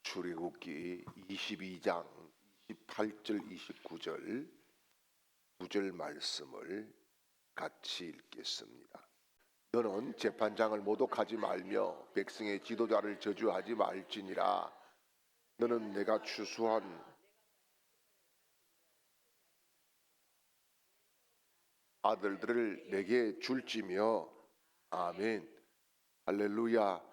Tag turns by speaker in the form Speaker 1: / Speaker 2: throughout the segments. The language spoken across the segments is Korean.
Speaker 1: 출애굽기 22장 28절 29절 9절 말씀을 같이 읽겠습니다. 너는 재판장을 모독하지 말며 백성의 지도자를 저주하지 말지니라. 너는 내가 추수한 아들들을 내게 줄지며. 아멘. 할렐루야.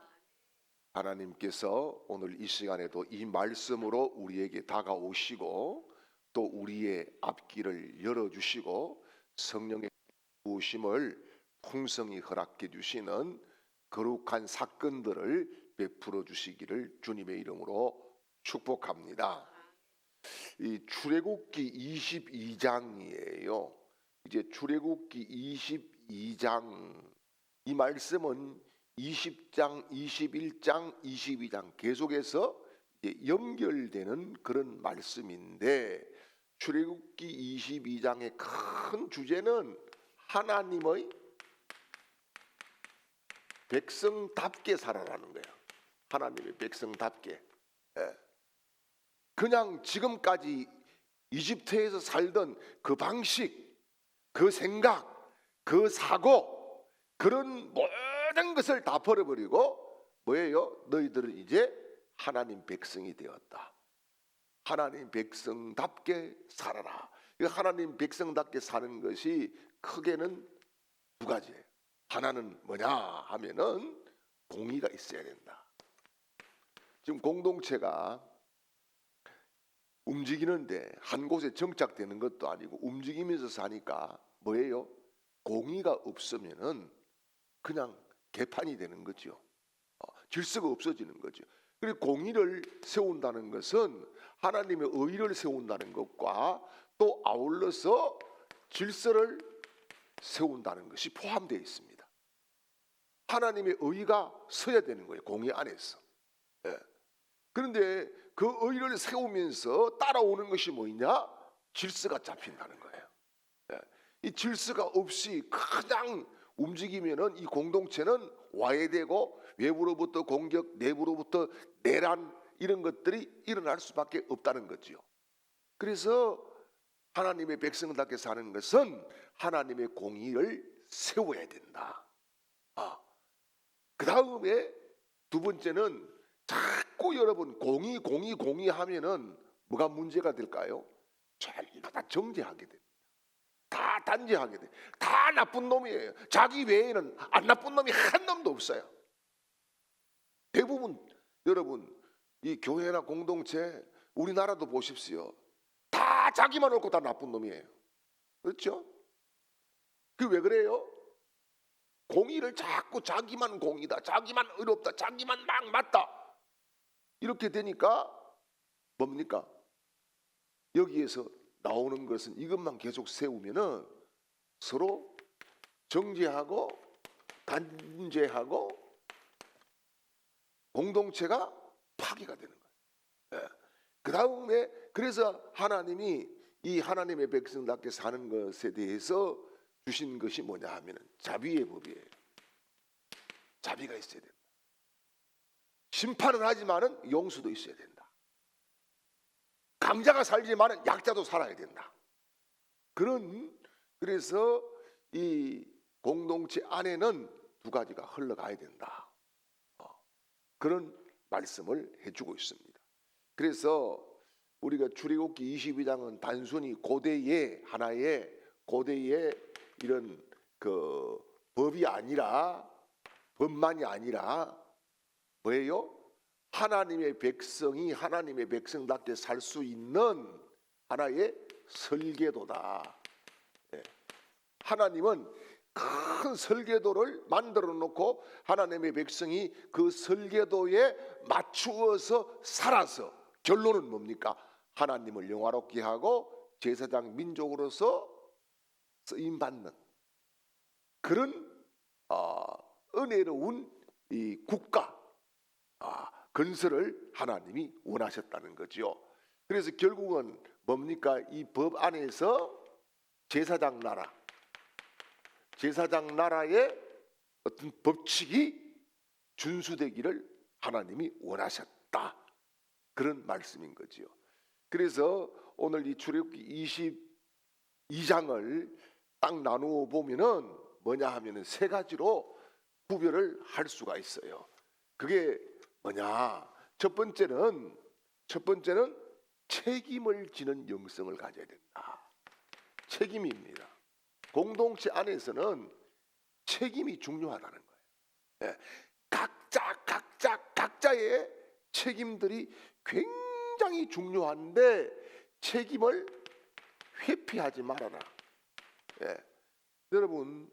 Speaker 1: 하나님께서 오늘 이 시간에도 이 말씀으로 우리에게 다가오시고 또 우리의 앞길을 열어주시고 성령의 부으심을 풍성히 허락해 주시는 거룩한 사건들을 베풀어 주시기를 주님의 이름으로 축복합니다. 이 출애굽기 22장이에요. 이제 출애굽기 22장 이 말씀은 20장, 21장, 22장 계속해서 이제 연결되는 그런 말씀인데 출애굽기 22장의 큰 주제는 하나님의 백성답게 살아라는 거예요. 하나님의 백성답게. 그냥 지금까지 이집트에서 살던 그 방식, 그 생각, 그 사고, 그런 모든 것을 다 버려버리고 뭐예요? 너희들은 이제 하나님 백성이 되었다. 하나님 백성답게 살아라. 하나님 백성답게 사는 것이 크게는 두 가지예요. 하나는 뭐냐 하면은 공의가 있어야 된다. 지금 공동체가 움직이는데 한 곳에 정착되는 것도 아니고 움직이면서 사니까 뭐예요? 공의가 없으면은 그냥 개판이 되는 거죠. 질서가 없어지는 거죠. 그리고 공의를 세운다는 것은 하나님의 의를 세운다는 것과 또 아울러서 질서를 세운다는 것이 포함되어 있습니다. 하나님의 의가 서야 되는 거예요. 공의 안에서. 그런데 그 의를 세우면서 따라오는 것이 뭐냐? 질서가 잡힌다는 거예요. 이 질서가 없이 그냥 움직이면은 이 공동체는 와해되고 외부로부터 공격, 내부로부터 내란 이런 것들이 일어날 수밖에 없다는 거죠. 그래서 하나님의 백성답게 사는 것은 하나님의 공의를 세워야 된다. 그 다음에 두 번째는 자꾸 여러분 공의 하면은 뭐가 문제가 될까요? 전부 다 정죄하게 됩니다. 다 단죄하게 돼. 다 나쁜 놈이에요. 자기 외에는 안 나쁜 놈이 한 놈도 없어요. 대부분 여러분 이 교회나 공동체 우리나라도 보십시오. 다 자기만 옳고 다 나쁜 놈이에요. 그렇죠? 그 왜 그래요? 공의를 자꾸 자기만 공의다, 자기만 의롭다, 자기만 막 맞다 이렇게 되니까 뭡니까? 여기에서 나오는 것은 이것만 계속 세우면은 서로 정죄하고 단죄하고 공동체가 파괴가 되는 거예요. 그 다음에 그래서 하나님이 이 하나님의 백성답게 사는 것에 대해서 주신 것이 뭐냐 하면은 자비의 법이에요. 자비가 있어야 된다. 심판은 하지만은 용서도 있어야 된다. 강자가 살지만은 약자도 살아야 된다. 그래서 이 공동체 안에는 두 가지가 흘러가야 된다. 그런 말씀을 해주고 있습니다. 그래서 우리가 출애굽기 22장은 단순히 고대의 하나의 고대의 이런 그 법이 아니라 법만이 아니라 뭐예요? 하나님의 백성이 하나님의 백성답게 살 수 있는 하나의 설계도다. 하나님은 큰 설계도를 만들어 놓고 하나님의 백성이 그 설계도에 맞추어서 살아서 결론은 뭡니까? 하나님을 영화롭게 하고 제사장 민족으로서 쓰임받는 그런 은혜로운 이 국가 건설을 하나님이 원하셨다는 거죠. 그래서 결국은 뭡니까? 이 법 안에서 제사장 나라의 어떤 법칙이 준수되기를 하나님이 원하셨다. 그런 말씀인 거지요. 그래서 오늘 이 출애굽기 22장을 딱 나누어 보면은 뭐냐 하면은 세 가지로 구별을 할 수가 있어요. 그게 뭐냐? 첫 번째는 책임을 지는 영성을 가져야 된다. 책임입니다. 공동체 안에서는 책임이 중요하다는 거예요. 예. 각자의 책임들이 굉장히 중요한데 책임을 회피하지 말아라. 예. 여러분,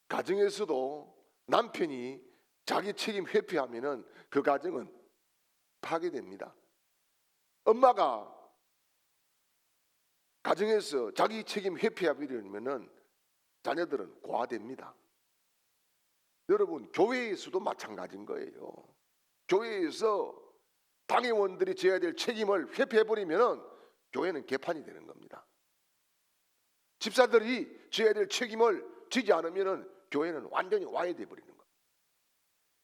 Speaker 1: 가정에서도 남편이 자기 책임 회피하면은 그 가정은 파괴됩니다. 엄마가 가정에서 자기 책임 회피하려면은 자녀들은 고아됩니다. 여러분, 교회에서도 마찬가지인 거예요. 교회에서 당회원들이 져야 될 책임을 회피해버리면은 교회는 개판이 되는 겁니다. 집사들이 져야 될 책임을 지지 않으면은 교회는 완전히 와해돼 버리는 겁니다.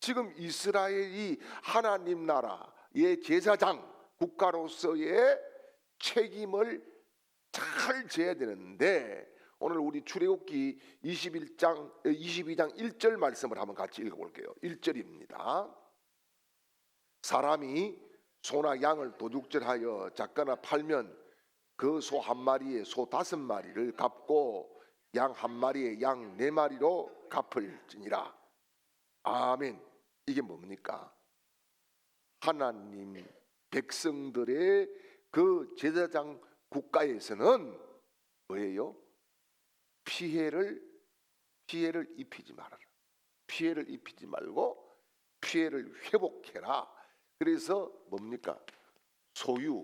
Speaker 1: 지금 이스라엘이 하나님 나라의 제사장 국가로서의 책임을 잘 져야 되는데 오늘 우리 출애굽기 22장 1절 말씀을 한번 같이 읽어볼게요. 1절입니다. 사람이 소나 양을 도둑질하여 잡거나 팔면 그 소 한 마리에 소 5마리를 갚고 양 한 마리에 양 4마리로 갚을지니라. 아멘. 이게 뭡니까? 하나님 백성들의 그 제사장 국가에서는 뭐예요? 피해를 입히지 말아라. 피해를 입히지 말고 피해를 회복해라. 그래서 뭡니까? 소유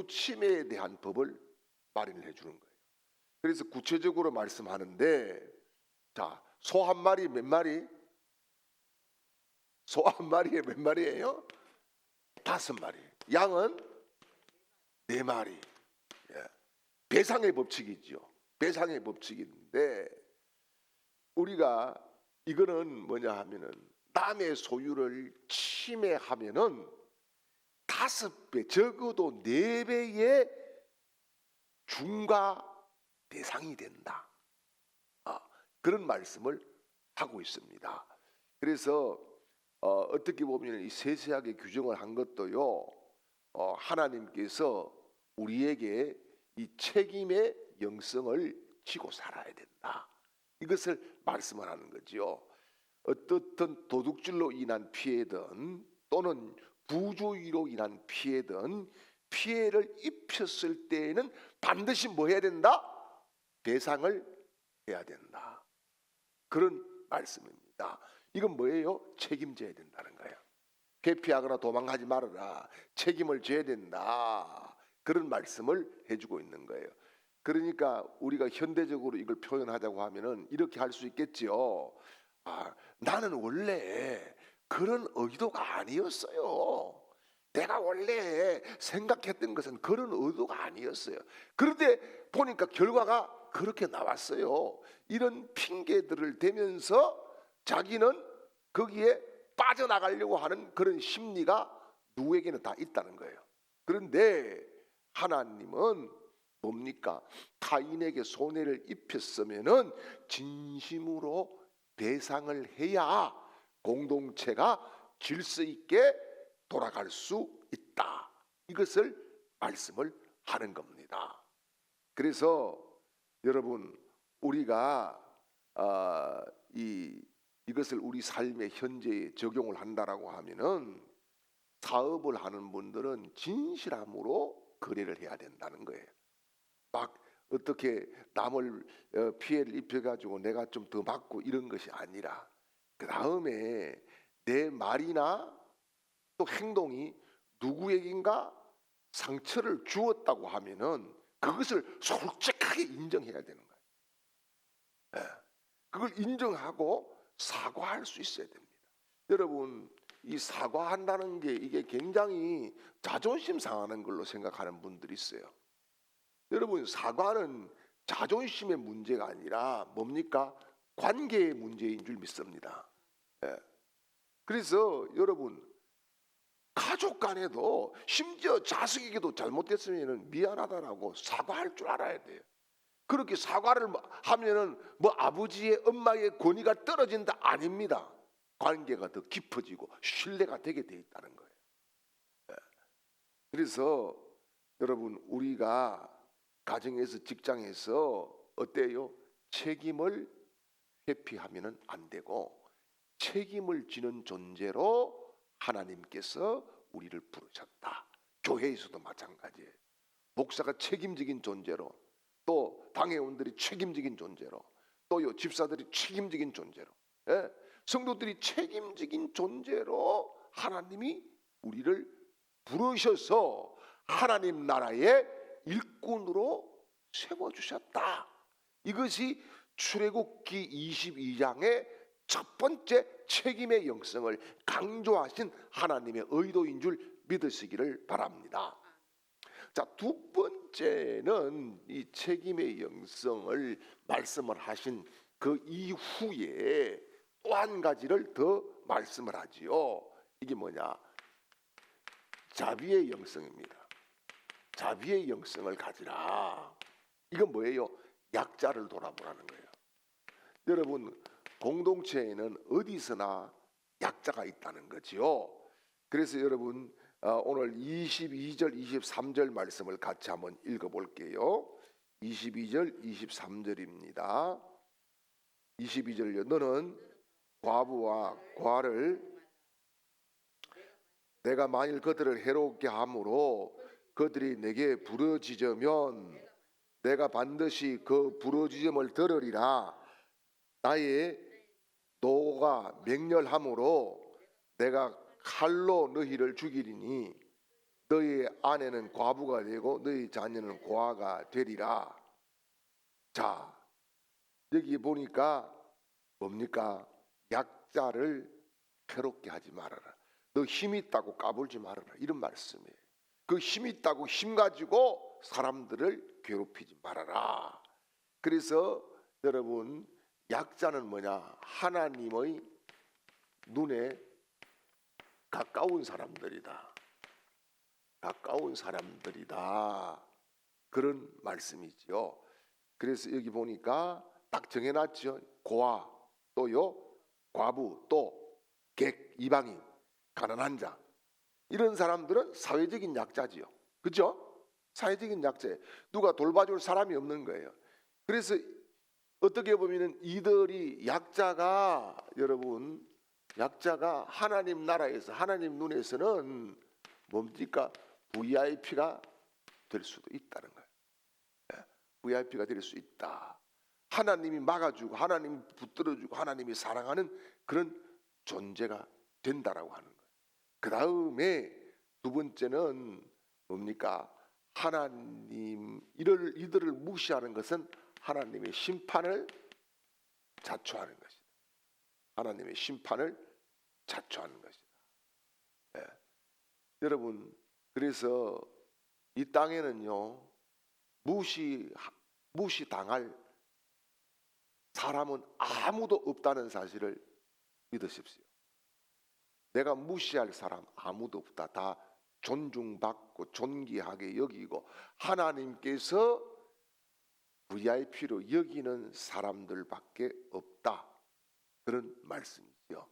Speaker 1: 침해에 대한 법을 마련해 주는 거예요. 그래서 구체적으로 말씀하는데, 자, 소 한 마리 몇 마리? 소 한 마리에 몇 마리예요? 5마리. 양은 4마리. 예. 배상의 법칙이죠. 배상의 법칙인데 우리가 이거는 뭐냐 하면은 남의 소유를 침해하면은 5배, 적어도 4배의 중과 대상이 된다. 그런 말씀을 하고 있습니다. 그래서 어떻게 보면 이 세세하게 규정을 한 것도요, 하나님께서 우리에게 이 책임의 영성을 지고 살아야 된다. 이것을 말씀을 하는 거지요. 어떻든 도둑질로 인한 피해든 또는 부주의로 인한 피해든 피해를 입혔을 때에는 반드시 뭐 해야 된다? 배상을 해야 된다. 그런 말씀입니다. 이건 뭐예요? 책임져야 된다는 거예요. 회피하거나 도망가지 말아라. 책임을 져야 된다. 그런 말씀을 해주고 있는 거예요. 그러니까 우리가 현대적으로 이걸 표현하자고 하면은 이렇게 할 수 있겠지요. 나는 원래 그런 의도가 아니었어요. 내가 원래 생각했던 것은 그런 의도가 아니었어요. 그런데 보니까 결과가 그렇게 나왔어요. 이런 핑계들을 대면서 자기는 거기에 빠져나가려고 하는 그런 심리가 누구에게는 다 있다는 거예요. 그런데 하나님은 뭡니까? 타인에게 손해를 입혔으면은 진심으로 배상을 해야 공동체가 질서 있게 돌아갈 수 있다. 이것을 말씀을 하는 겁니다. 그래서 여러분, 우리가 이것을 우리 삶의 현재에 적용을 한다라고 하면은 사업을 하는 분들은 진실함으로 거래를 해야 된다는 거예요. 막 어떻게 남을 피해를 입혀가지고 내가 좀 더 받고 이런 것이 아니라, 그 다음에 내 말이나 또 행동이 누구에겐가 상처를 주었다고 하면은 그것을 솔직하게 인정해야 되는 거예요. 그걸 인정하고 사과할 수 있어야 됩니다. 여러분, 이 사과한다는 게 이게 굉장히 자존심 상하는 걸로 생각하는 분들이 있어요. 여러분, 사과는 자존심의 문제가 아니라 뭡니까? 관계의 문제인 줄 믿습니다. 그래서 여러분 가족 간에도 심지어 자식에게도 잘못됐으면 미안하다라고 사과할 줄 알아야 돼요. 그렇게 사과를 하면은 뭐 아버지의 엄마의 권위가 떨어진다 아닙니다. 관계가 더 깊어지고 신뢰가 되게 돼 있다는 거예요. 그래서 여러분 우리가 가정에서 직장에서 어때요? 책임을 회피하면은 안 되고 책임을 지는 존재로 하나님께서 우리를 부르셨다. 교회에서도 마찬가지예요. 목사가 책임적인 존재로, 또 당회원들이 책임적인 존재로, 또요 집사들이 책임적인 존재로, 예? 성도들이 책임적인 존재로 하나님이 우리를 부르셔서 하나님 나라의 일꾼으로 세워주셨다. 이것이 출애굽기 22장의 첫 번째 책임의 영성을 강조하신 하나님의 의도인 줄 믿으시기를 바랍니다. 자, 두 번째는 이 책임의 영성을 말씀을 하신 그 이후에 또 한 가지를 더 말씀을 하지요. 이게 뭐냐? 자비의 영성입니다. 자비의 영성을 가지라. 이건 뭐예요? 약자를 돌아보라는 거예요. 여러분 공동체에는 어디서나 약자가 있다는 거지요. 그래서 여러분 오늘 22절 23절 말씀을 같이 한번 읽어볼게요. 22절 23절입니다. 22절요. 너는 과부와 과를 내가 만일 그들을 해롭게 함으로 그들이 내게 부르짖으면 내가 반드시 그 부르짖음을 들으리라. 나의 노가 맹렬함으로 내가 칼로 너희를 죽이리니 너희 아내는 과부가 되고 너희 자녀는 고아가 되리라. 자, 여기 보니까 뭡니까? 약자를 괴롭게 하지 말아라. 너 힘 있다고 까불지 말아라. 이런 말씀이에요. 그 힘 있다고 힘 가지고 사람들을 괴롭히지 말아라. 그래서 여러분 약자는 뭐냐? 하나님의 눈에 가까운 사람들이다. 가까운 사람들이다. 그런 말씀이지요. 그래서 여기 보니까 딱 정해놨죠. 고아, 또요 과부, 또 객, 이방인, 가난한 자. 이런 사람들은 사회적인 약자지요. 그죠? 사회적인 약자예요. 누가 돌봐줄 사람이 없는 거예요. 그래서 어떻게 보면 이들이 약자가 여러분 약자가 하나님 나라에서 하나님 눈에서는 뭡니까? VIP가 될 수도 있다는 거예요. VIP가 될 수 있다. 하나님이 막아주고 하나님이 붙들어주고 하나님이 사랑하는 그런 존재가 된다라고 하는 거예요. 그 다음에 두 번째는 뭡니까? 하나님 이들을 무시하는 것은 하나님의 심판을 자초하는 것이다. 하나님의 심판을 자초하는 것이다. 네. 여러분 그래서 이 땅에는요 무시당할 사람은 아무도 없다는 사실을 믿으십시오. 내가 무시할 사람 아무도 없다. 다 존중받고 존귀하게 여기고 하나님께서 VIP로 여기는 사람들밖에 없다. 그런 말씀이죠.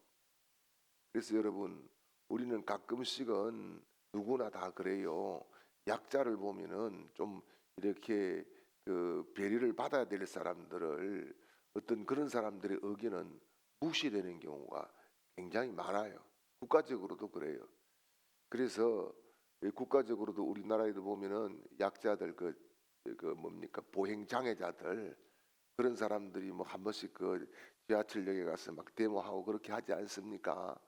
Speaker 1: 그래서 여러분 우리는 가끔씩은 누구나 다 그래요. 약자를 보면은 좀 이렇게 그 배려를 받아야 될 사람들을 어떤 그런 사람들의 의견은 무시되는 경우가 굉장히 많아요. 국가적으로도 그래요. 그래서 국가적으로도 우리나라에도 보면은 약자들 그 뭡니까 보행 장애자들 그런 사람들이 뭐 한 번씩 그 지하철역에 가서 막 데모하고 그렇게 하지 않습니까?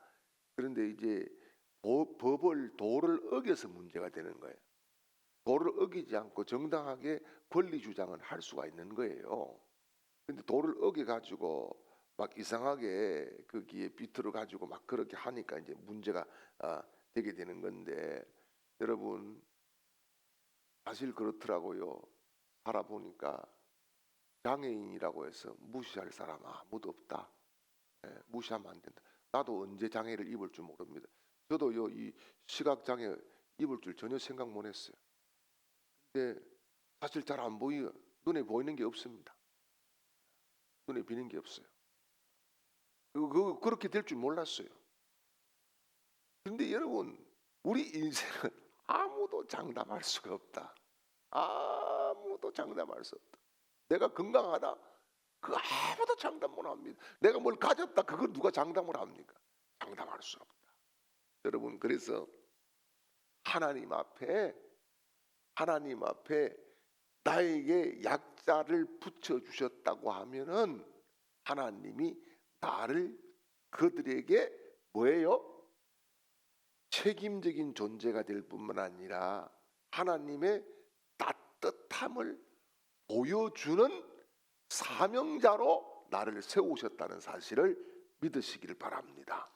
Speaker 1: 그런데 이제 도를 어겨서 문제가 되는 거예요. 도를 어기지 않고 정당하게 권리 주장을 할 수가 있는 거예요. 근데 도를 어겨 가지고 막 이상하게 거기에 비틀어 가지고 막 그렇게 하니까 이제 문제가 되게 되는 건데 여러분 사실 그렇더라고요. 살아보니까 장애인이라고 해서 무시할 사람 아무도 없다. 무시하면 안 된다. 나도 언제 장애를 입을 줄 모릅니다. 저도요 이 시각 장애 입을 줄 전혀 생각 못 했어요. 근데 사실 잘 안 보이요. 눈에 보이는 게 없습니다. 눈에 비는 게 없어요. 그렇게 될 줄 몰랐어요. 근데 여러분, 우리 인생은 아무도 장담할 수가 없다. 아무도 장담할 수 없다. 내가 건강하다? 그거 아무도 장담 못 합니다. 내가 뭘 가졌다? 그걸 누가 장담을 합니까? 장담할 수 없다. 여러분, 그래서 하나님 앞에 나에게 약자를 붙여주셨다고 하면은 하나님이 나를 그들에게 뭐예요? 책임적인 존재가 될 뿐만 아니라 하나님의 따뜻함을 보여주는 사명자로 나를 세우셨다는 사실을 믿으시기를 바랍니다.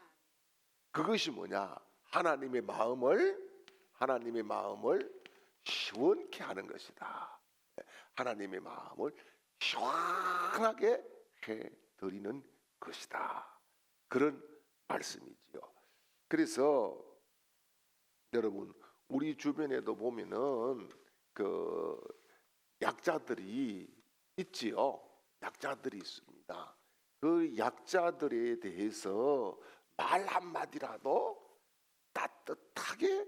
Speaker 1: 그것이 뭐냐? 하나님의 마음을 시원케 하는 것이다. 하나님의 마음을 시원하게 해드리는 것이다. 그런 말씀이지요. 그래서 여러분, 우리 주변에도 보면은 그 약자들이 있지요. 약자들이 있습니다. 그 약자들에 대해서 말 한마디라도 따뜻하게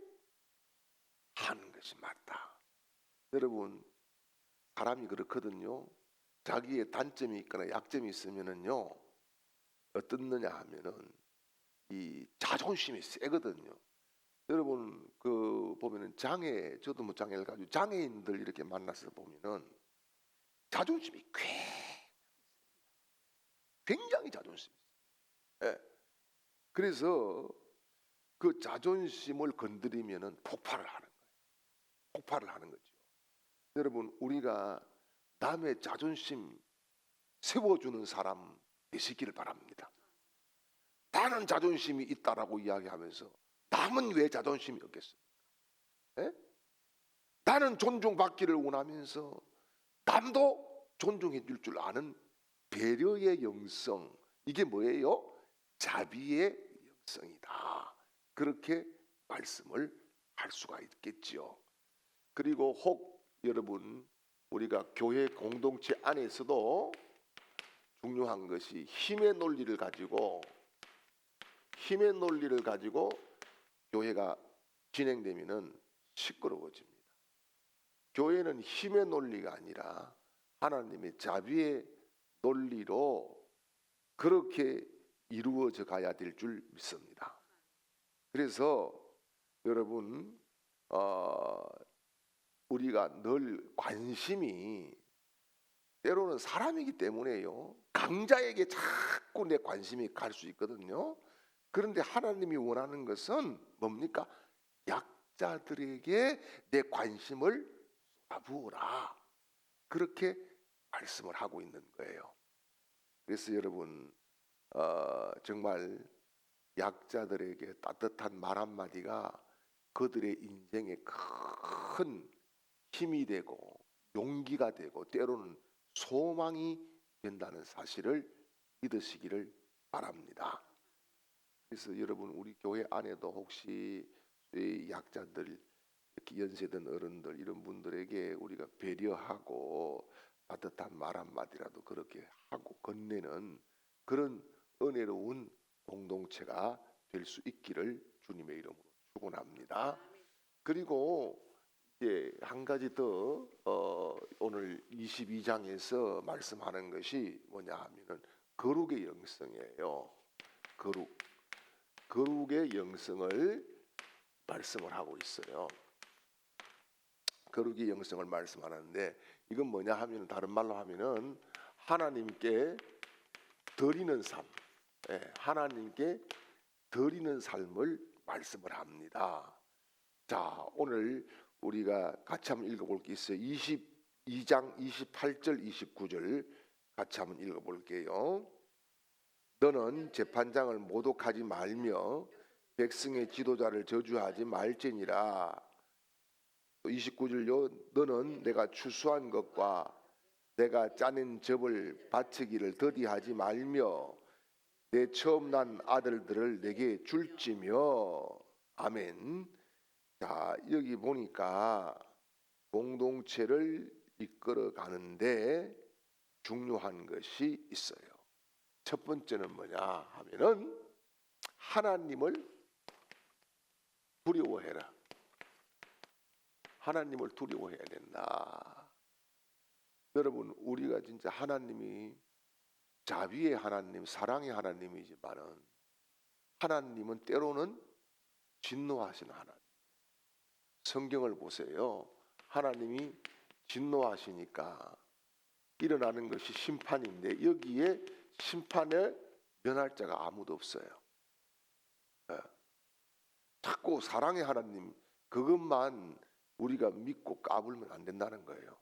Speaker 1: 하는 것이 맞다. 여러분, 사람이 그렇거든요. 자기의 단점이 있거나 약점이 있으면은요, 어떻느냐 하면은 이 자존심이 세거든요. 여러분 그 보면은 저도 뭐 장애를 가지고 장애인들 이렇게 만나서 보면은 자존심이 굉장히 자존심이 있어요. 예. 그래서 그 자존심을 건드리면은 폭발을 하는 거죠. 여러분, 우리가 남의 자존심 세워주는 사람 되시기를 바랍니다. 나는 자존심이 있다라고 이야기하면서 남은 왜 자존심이 없겠습니까? 예? 나는 존중받기를 원하면서 남도 존중해 줄 줄 아는 배려의 영성, 이게 뭐예요? 자비의 영성이다. 그렇게 말씀을 할 수가 있겠지요. 그리고 혹 여러분, 우리가 교회 공동체 안에서도 중요한 것이 힘의 논리를 가지고 교회가 진행되면은 시끄러워집니다. 교회는 힘의 논리가 아니라 하나님의 자비의 논리로 그렇게 이루어져 가야 될 줄 믿습니다. 그래서 여러분, 우리가 늘 관심이 때로는 사람이기 때문에요. 강자에게 자꾸 내 관심이 갈 수 있거든요. 그런데 하나님이 원하는 것은 뭡니까? 약자들에게 내 관심을 쏟아부어라. 그렇게 말씀을 하고 있는 거예요. 그래서 여러분, 정말 약자들에게 따뜻한 말 한마디가 그들의 인생에 큰 힘이 되고 용기가 되고 때로는 소망이 된다는 사실을 믿으시기를 바랍니다. 그래서 여러분, 우리 교회 안에도 혹시 약자들, 이렇게 연세든 어른들 이런 분들에게 우리가 배려하고 따뜻한 말 한마디라도 그렇게 하고 건네는 그런 은혜로운 공동체가 될 수 있기를 주님의 이름으로 축원합니다. 그리고 이제 한 가지 더 오늘 22장에서 말씀하는 것이 뭐냐 하면은 거룩의 영성이에요. 거룩의 영성을 말씀을 하고 있어요. 거룩의 영성을 말씀하는데 이건 뭐냐 하면 다른 말로 하면은 하나님께 드리는 삶, 하나님께 드리는 삶을 말씀을 합니다. 자, 오늘 우리가 같이 한번 읽어볼 게 있어요. 22장 28절 29절 같이 한번 읽어볼게요. 너는 재판장을 모독하지 말며 백성의 지도자를 저주하지 말지니라. 29절요. 너는 내가 추수한 것과 내가 짜낸 접을 바치기를 더디하지 말며 내 처음 난 아들들을 내게 줄지며. 아멘. 자, 여기 보니까 공동체를 이끌어 가는데 중요한 것이 있어요. 첫 번째는 뭐냐 하면은 하나님을 두려워해라. 하나님을 두려워해야 된다. 여러분, 우리가 진짜 하나님이 자비의 하나님, 사랑의 하나님이지만은 하나님은 때로는 진노하시는 하나님. 성경을 보세요. 하나님이 진노하시니까 일어나는 것이 심판인데 여기에 심판에 면할 자가 아무도 없어요. 자꾸 사랑의 하나님 그것만 우리가 믿고 까불면 안 된다는 거예요.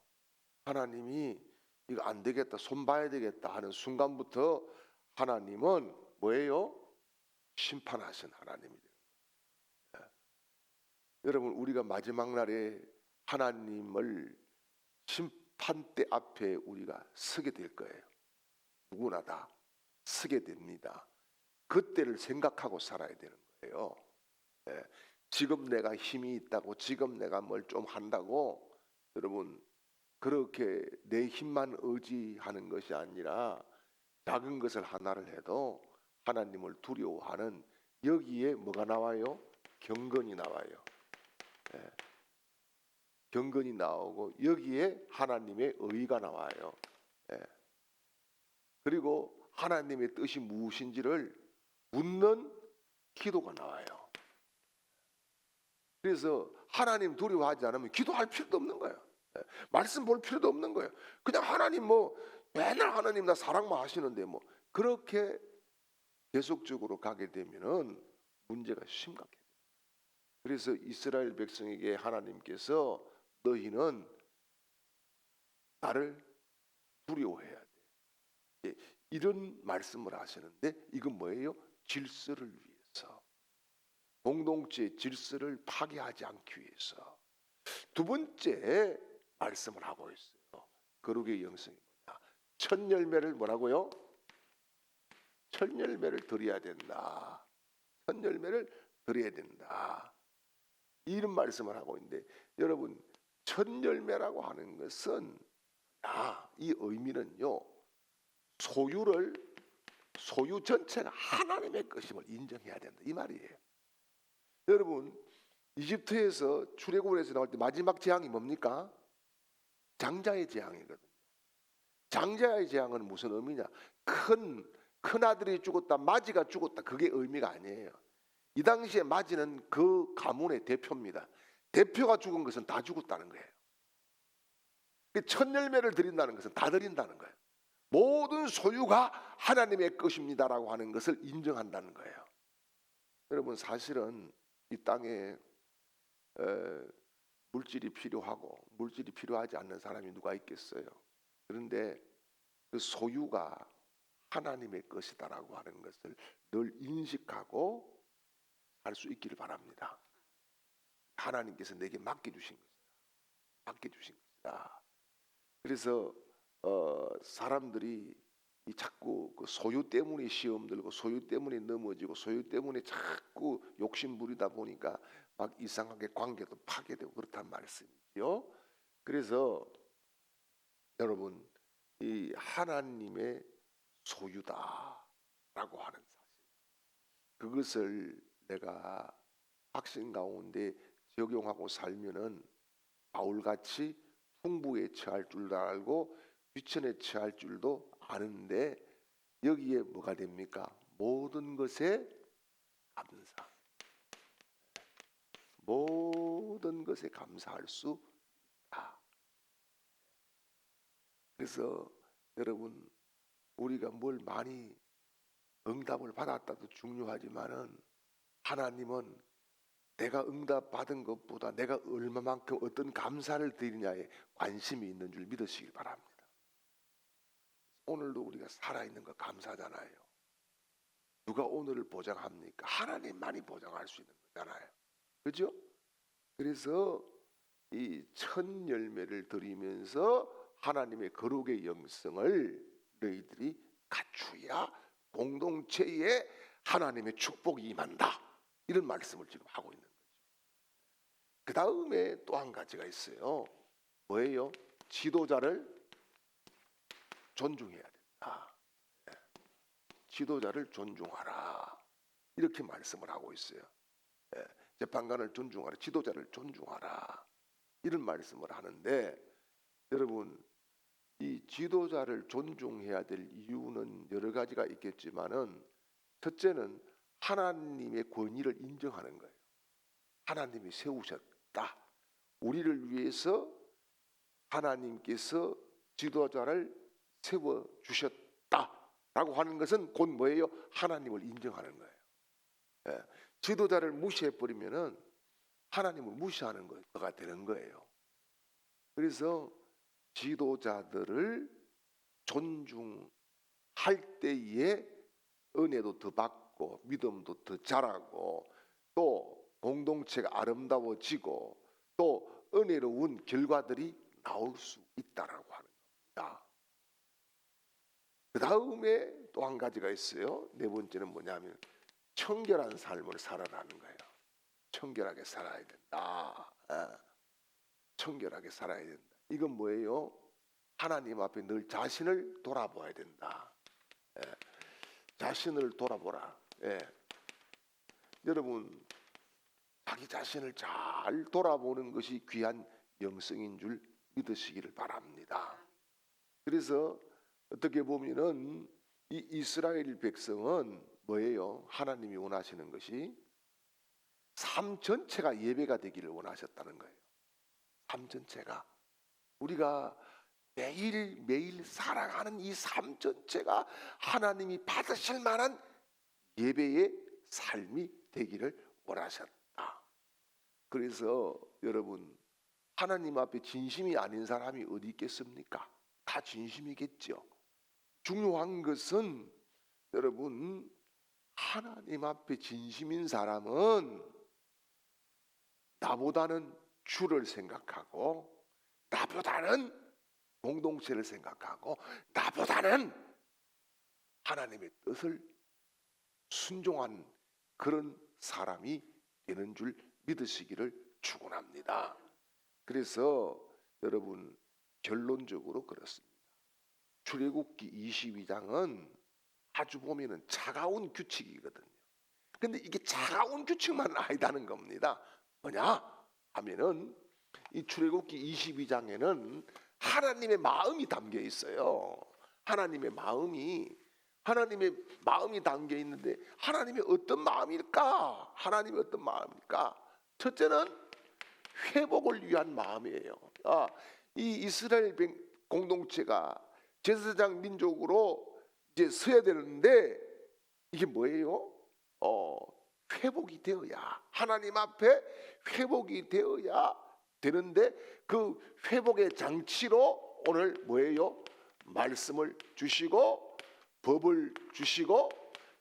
Speaker 1: 하나님이 이거 안 되겠다, 손 봐야 되겠다 하는 순간부터 하나님은 뭐예요? 심판하신 하나님이에요. 여러분, 우리가 마지막 날에 하나님을 심판대 앞에 우리가 서게 될 거예요. 누구나 다 서게 됩니다. 그때를 생각하고 살아야 되는 거예요. 지금 내가 힘이 있다고, 지금 내가 뭘 좀 한다고 여러분 그렇게 내 힘만 의지하는 것이 아니라 작은 것을 하나를 해도 하나님을 두려워하는, 여기에 뭐가 나와요? 경건이 나와요. 경건이 나오고 여기에 하나님의 의가 나와요. 그리고 하나님의 뜻이 무엇인지를 묻는 기도가 나와요. 그래서 하나님 두려워하지 않으면 기도할 필요도 없는 거예요. 말씀 볼 필요도 없는 거예요. 그냥 하나님 뭐 맨날 하나님 나 사랑만 하시는데 뭐 그렇게 계속적으로 가게 되면은 문제가 심각해요. 그래서 이스라엘 백성에게 하나님께서 너희는 나를 두려워해야 돼, 이런 말씀을 하시는데 이건 뭐예요? 질서를 위해서, 공동체의 질서를 파괴하지 않기 위해서. 두 번째 말씀을 하고 있어요. 거룩의 영성이 뭐냐? 첫 열매를 뭐라고요? 첫 열매를 드려야 된다. 첫 열매를 드려야 된다. 이런 말씀을 하고 있는데 여러분, 첫 열매라고 하는 것은 이 의미는요, 소유 전체가 하나님의 것임을 인정해야 된다 이 말이에요. 여러분, 이집트에서 출애굽에서 나올 때 마지막 재앙이 뭡니까? 장자의 재앙이거든요. 장자의 재앙은 무슨 의미냐? 큰 아들이 죽었다, 마지가 죽었다, 그게 의미가 아니에요. 이 당시에 마지는 그 가문의 대표입니다. 대표가 죽은 것은 다 죽었다는 거예요. 첫 열매를 드린다는 것은 다 드린다는 거예요. 모든 소유가 하나님의 것입니다라고 하는 것을 인정한다는 거예요. 여러분, 사실은 이 땅에 물질이 필요하고 물질이 필요하지 않는 사람이 누가 있겠어요? 그런데 그 소유가 하나님의 것이다라고 하는 것을 늘 인식하고 할 수 있기를 바랍니다. 하나님께서 내게 맡겨주신 것이다. 맡겨주신 것이다. 그래서 사람들이 이 자꾸 그 소유 때문에 시험 들고 소유 때문에 넘어지고 소유 때문에 자꾸 욕심 부리다 보니까 막 이상하게 관계도 파괴되고 그렇단 말씀이죠. 그래서 여러분, 이 하나님의 소유다라고 하는 사실, 그것을 내가 확신 가운데 적용하고 살면은 바울같이 풍부에 처할 줄도 알고 귀천에 처할 줄도 아는데 여기에 뭐가 됩니까? 모든 것에 감사. 모든 것에 감사할 수 있다. 그래서 여러분, 우리가 뭘 많이 응답을 받았다도 중요하지만은 하나님은 내가 응답 받은 것보다 내가 얼마만큼 어떤 감사를 드리냐에 관심이 있는 줄 믿으시길 바랍니다. 오늘도 우리가 살아있는 거 감사잖아요. 누가 오늘을 보장합니까? 하나님만이 보장할 수 있는 거잖아요. 그렇죠? 그래서 이 첫 열매를 드리면서 하나님의 거룩의 영성을 너희들이 갖추야 공동체에 하나님의 축복이 임한다. 이런 말씀을 지금 하고 있는 거죠. 그 다음에 또 한 가지가 있어요. 뭐예요? 지도자를 존중해야 된다. 지도자를 존중하라. 이렇게 말씀을 하고 있어요. 재판관을 존중하라. 지도자를 존중하라. 이런 말씀을 하는데, 여러분, 이 지도자를 존중해야 될 이유는 여러 가지가 있겠지만은, 첫째는 하나님의 권위를 인정하는 거예요. 하나님이 세우셨다. 우리를 위해서 하나님께서 지도자를 세워주셨다라고 하는 것은 곧 뭐예요? 하나님을 인정하는 거예요. 지도자를 무시해버리면은 하나님을 무시하는 거가 되는 거예요. 그래서 지도자들을 존중할 때에 은혜도 더 받고 믿음도 더 자라고 또 공동체가 아름다워지고 또 은혜로운 결과들이 나올 수 있다라고 하는 겁니다. 그 다음에 또 한 가지가 있어요. 네 번째는 뭐냐면 청결한 삶을 살아라는 거예요. 청결하게 살아야 된다. 청결하게 살아야 된다. 이건 뭐예요? 하나님 앞에 늘 자신을 돌아봐야 된다. 자신을 돌아보라. 여러분, 자기 자신을 잘 돌아보는 것이 귀한 영성인 줄 믿으시기를 바랍니다. 그래서 어떻게 보면은 이 이스라엘 백성은 뭐예요? 하나님이 원하시는 것이 삶 전체가 예배가 되기를 원하셨다는 거예요. 삶 전체가, 우리가 매일매일 살아가는 이 삶 전체가 하나님이 받으실 만한 예배의 삶이 되기를 원하셨다. 그래서 여러분, 하나님 앞에 진심이 아닌 사람이 어디 있겠습니까? 다 진심이겠죠. 중요한 것은 여러분, 하나님 앞에 진심인 사람은 나보다는 주를 생각하고, 나보다는 공동체를 생각하고, 나보다는 하나님의 뜻을 순종한 그런 사람이 되는 줄 믿으시기를 축원합니다. 그래서 여러분, 결론적으로 그렇습니다. 출애굽기 22장은 아주 보면은 차가운 규칙이거든요. 근데 이게 차가운 규칙만 아니다는 겁니다. 뭐냐 하면은 이 출애굽기 22장에는 하나님의 마음이 담겨 있어요. 하나님의 마음이 담겨 있는데, 하나님의 어떤 마음일까? 하나님의 어떤 마음일까? 첫째는 회복을 위한 마음이에요. 이 이스라엘 공동체가 제사장 민족으로 이제 서야 되는데, 이게 뭐예요? 회복이 되어야, 하나님 앞에 회복이 되어야 되는데, 그 회복의 장치로 오늘 뭐예요? 말씀을 주시고 법을 주시고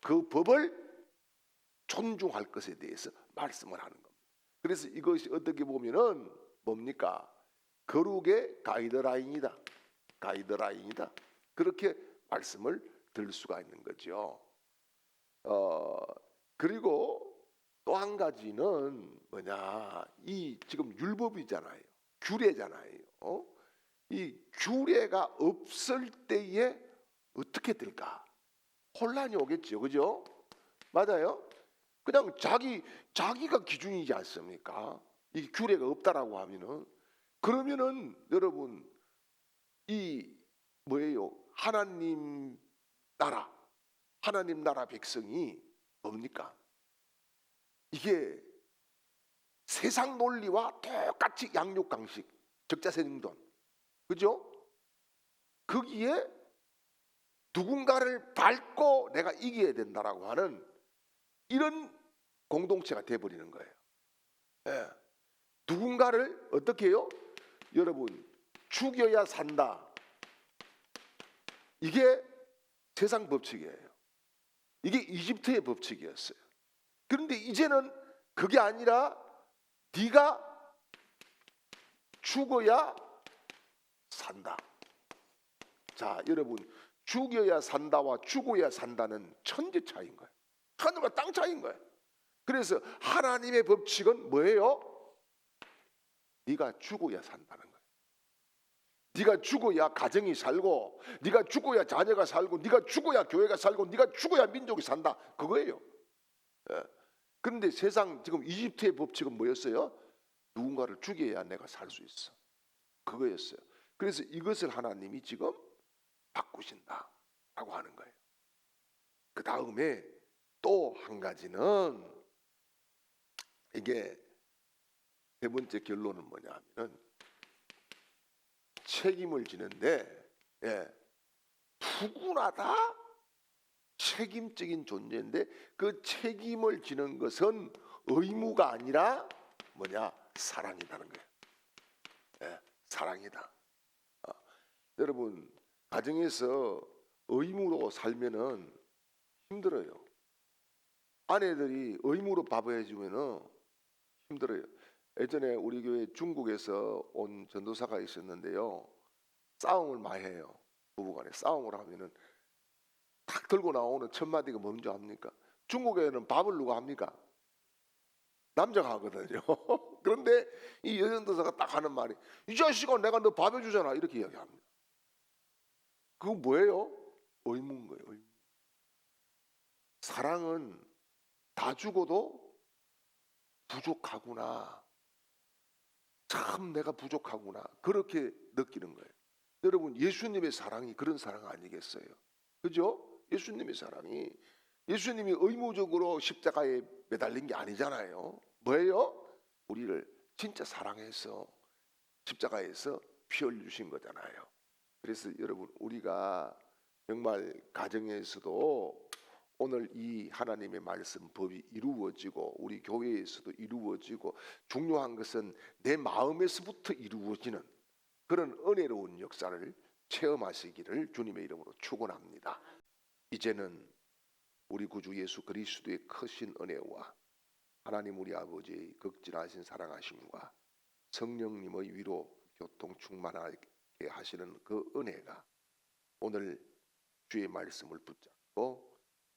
Speaker 1: 그 법을 존중할 것에 대해서 말씀을 하는 겁니다. 그래서 이것이 어떻게 보면은 뭡니까? 거룩의 가이드라인이다. 그렇게 말씀을 들을 수가 있는 거죠. 그리고 또 한 가지는 뭐냐? 이 지금 율법이잖아요. 규례잖아요. 이 규례가 없을 때에 어떻게 될까? 혼란이 오겠죠. 그죠? 맞아요? 그냥 자기가 기준이지 않습니까? 이 규례가 없다라고 하면은, 그러면은 여러분, 이 뭐예요? 하나님 나라 백성이 뭡니까? 이게 세상 논리와 똑같이 양육강식, 적자생존, 그죠? 거기에 누군가를 밟고 내가 이겨야 된다라고 하는 이런 공동체가 돼버리는 거예요. 누군가를 어떻게 해요? 여러분, 죽여야 산다. 이게 세상 법칙이에요. 이게 이집트의 법칙이었어요. 그런데 이제는 그게 아니라 네가 죽어야 산다. 자, 여러분, 죽여야 산다와 죽어야 산다는 천지 차이인 거예요. 하늘과 땅 차이인 거예요. 그래서 하나님의 법칙은 뭐예요? 네가 죽어야 산다는 거예요. 네가 죽어야 가정이 살고, 네가 죽어야 자녀가 살고, 네가 죽어야 교회가 살고, 네가 죽어야 민족이 산다. 그거예요. 예. 그런데 세상 지금 이집트의 법칙은 뭐였어요? 누군가를 죽여야 내가 살 수 있어. 그거였어요. 그래서 이것을 하나님이 지금 바꾸신다라고 하는 거예요. 그 다음에 또 한 가지는, 이게 세 번째 결론은 뭐냐면은 책임을 지는데, 누구나 다 책임적인 존재인데 그 책임을 지는 것은 의무가 아니라 뭐냐? 사랑이라는 거예요. 사랑이다. 여러분, 가정에서 의무로 살면은 힘들어요. 아내들이 의무로 밥을 해주면은 힘들어요. 예전에 우리 교회 중국에서 온 전도사가 있었는데요. 싸움을 많이 해요. 부부간에 싸움을 하면은 탁 들고 나오는 첫 마디가 뭔지 압니까? 중국에는 밥을 누가 합니까? 남자가 하거든요. 그런데 이 여전도사가 딱 하는 말이, 이 자식아 내가 너 밥 해주잖아, 이렇게 이야기합니다. 그거 뭐예요? 의무인 거예요. 의무. 사랑은 다 죽어도 부족하구나, 참 내가 부족하구나, 그렇게 느끼는 거예요. 여러분, 예수님의 사랑이 그런 사랑 아니겠어요? 그죠? 예수님의 사랑이, 예수님이 의무적으로 십자가에 매달린 게 아니잖아요. 뭐예요? 우리를 진짜 사랑해서 십자가에서 피 흘려주신 거잖아요. 그래서 여러분, 우리가 정말 가정에서도 오늘 이 하나님의 말씀 법이 이루어지고 우리 교회에서도 이루어지고, 중요한 것은 내 마음에서부터 이루어지는 그런 은혜로운 역사를 체험하시기를 주님의 이름으로 축원합니다. 이제는 우리 구주 예수 그리스도의 크신 은혜와 하나님 우리 아버지의 극진하신 사랑하심과 성령님의 위로 교통 충만하게 하시는 그 은혜가 오늘 주의 말씀을 붙잡고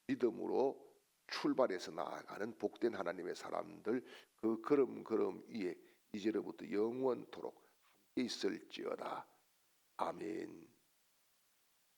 Speaker 1: 믿음으로 출발해서 나아가는 복된 하나님의 사람들 그 걸음걸음 위에 이제로부터 영원토록 함께 있을지어다. 아멘.